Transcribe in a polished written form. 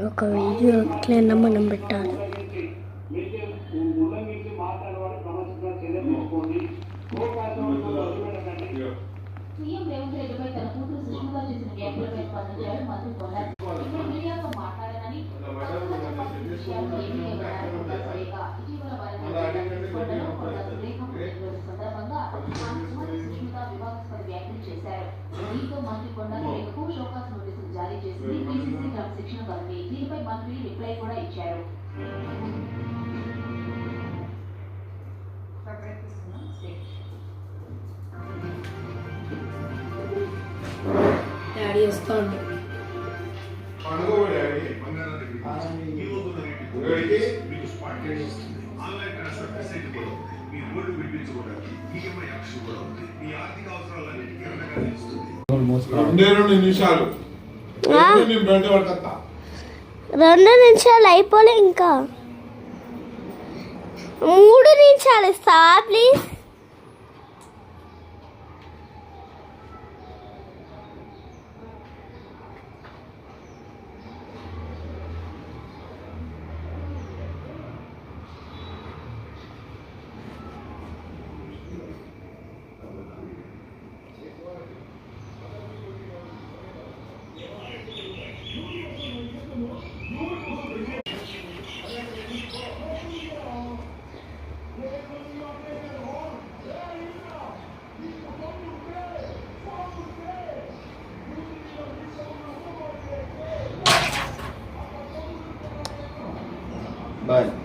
ఒక వీడియో ఎట్లయినా మనం పెట్టాలి. సీఎం రేవంత్ రెడ్డిపై తన కూతురు సుష్మిత చేసిన వ్యాఖ్యలపై స్పందించారు మంత్రి పొన్నాడు. ఇప్పుడు మీడియాతో మాట్లాడాలని ఇటీవల సందర్భంగా సుష్మిత వివాదాస్పద వ్యాఖ్యలు చేశారు. దీంతో మంత్రి పొన్నాడు రేపు షోకాస్ నోటీసులు జారీ చేసింది పీసీసీ క్రమశిక్షణ కమిటీ. దీనిపై మంత్రి రిప్లై కూడా ఇచ్చారు. డాడీ వస్తాడు. రెండు నిమిషాలు అయిపోలే, ఇంకా 3 నిమిషాలు ఇస్తా ప్లీజ్. Bye.